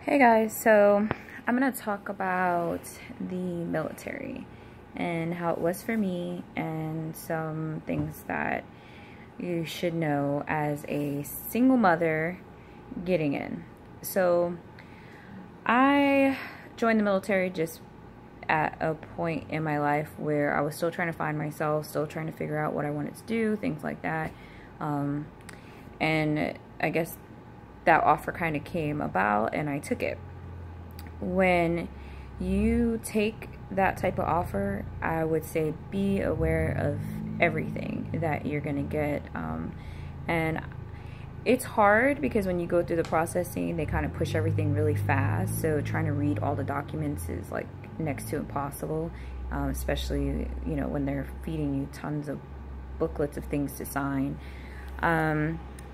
Hey guys, so I'm gonna talk about the military and how it was for me and some things that you should know as a single mother getting in. So I joined the military just at a point in my life where I was still trying to find myself, still trying to figure out what I wanted to do, things like that. And I guess that offer kind of came about and I took it. When you take that type of offer, I would say be aware of everything that you're gonna get. And it's hard because when you go through the processing, they kind of push everything really fast. So trying to read all the documents is like next to impossible, especially, you know, when they're feeding you tons of booklets of things to sign.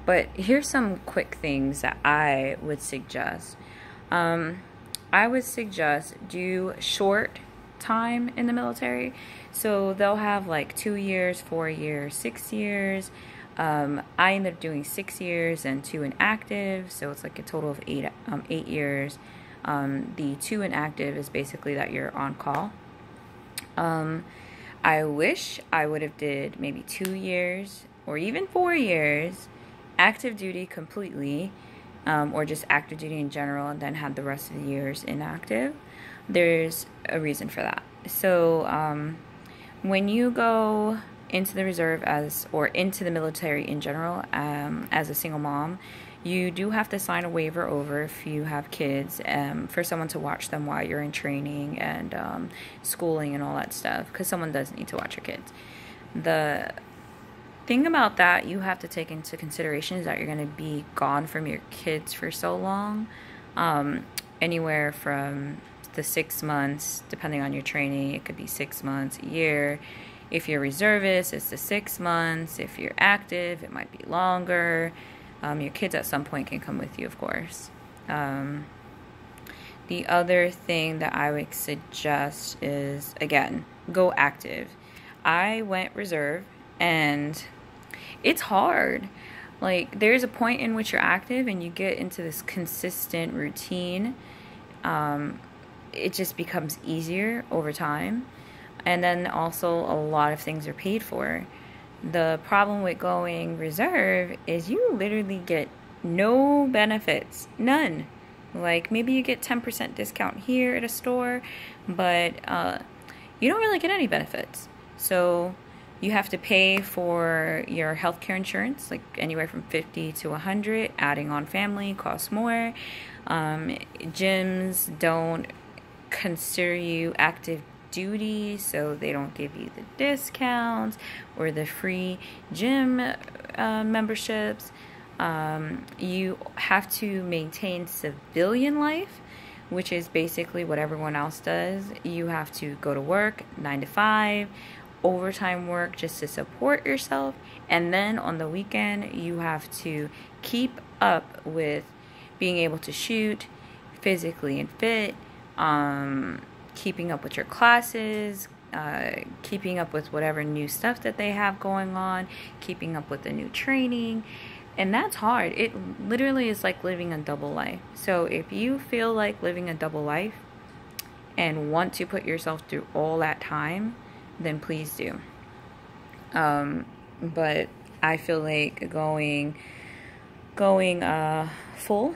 But here's some quick things that I would suggest. I would suggest do short time in the military. So they'll have like 2 years, 4 years, 6 years. I ended up doing 6 years and 2 inactive. So it's like a total of 8 years. The 2 inactive is basically that you're on call. I wish I would have did maybe 2 years or even 4 years active duty completely, or just active duty in general, and then had the rest of the years inactive. There's a reason for that. So when you go into the reserve or into the military in general, as a single mom, you do have to sign a waiver over if you have kids, for someone to watch them while you're in training and schooling and all that stuff, because someone does need to watch your kids. The thing about that you have to take into consideration is that you're going to be gone from your kids for so long, anywhere from the 6 months, depending on your training. It could be 6 months, a year. If you're reservist, it's the 6 months. If you're active, it might be longer. Your kids at some point can come with you, of course. The other thing that I would suggest is, again, go active. I went reserve, and it's hard. Like, there's a point in which you're active and you get into this consistent routine. It just becomes easier over time. And then also a lot of things are paid for. The problem with going reserve is you literally get no benefits. None. Like, maybe you get 10% discount here at a store, but you don't really get any benefits. So you have to pay for your healthcare insurance, like anywhere from $50 to $100. Adding on family costs more. Gyms don't consider you active duty, so they don't give you the discounts or the free gym memberships. You have to maintain civilian life, which is basically what everyone else does. You have to go to work 9 to 5, overtime work just to support yourself, and then on the weekend you have to keep up with being able to shoot physically and fit, keeping up with your classes, keeping up with whatever new stuff that they have going on, keeping up with the new training. And that's hard. It literally is like living a double life. So if you feel like living a double life and want to put yourself through all that time, then please do. But I feel like going full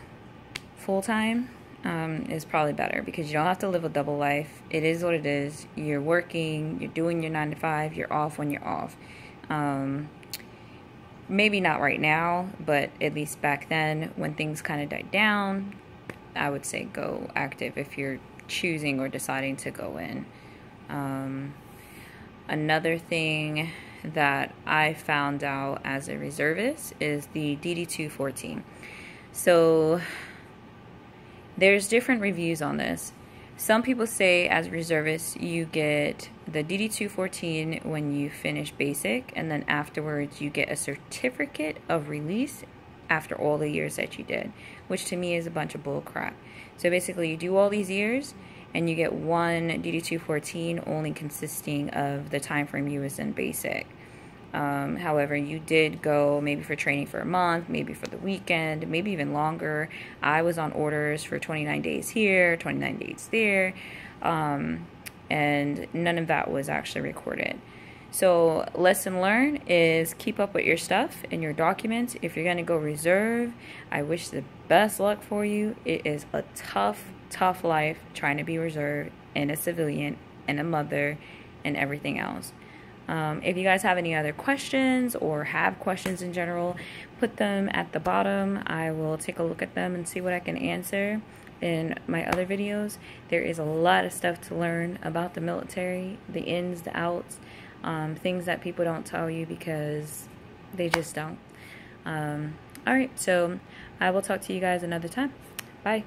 time is probably better, because you don't have to live a double life. It is what it is. You're working, you're doing your 9 to 5, you're off when you're off. Maybe not right now, but at least back then when things kind of died down, I would say go active if you're choosing or deciding to go in. Another thing that I found out as a reservist is the DD-214. So there's different reviews on this. Some people say as a reservist you get the DD-214 when you finish basic, and then afterwards you get a certificate of release after all the years that you did, which to me is a bunch of bull crap. So basically you do all these years and you get one DD-214 only consisting of the time frame you was in basic. However, you did go maybe for training for a month, maybe for the weekend, maybe even longer. I was on orders for 29 days here, 29 days there, and none of that was actually recorded. So lesson learned is keep up with your stuff and your documents. If you're going to go reserve, I wish the best luck for you. It is a tough, tough life trying to be reserve and a civilian and a mother and everything else. If you guys have any other questions or have questions in general, put them at the bottom. I will take a look at them and see what I can answer in my other videos. There is a lot of stuff to learn about the military, the ins, the outs, things that people don't tell you because they just don't. Alright, so I will talk to you guys another time. Bye.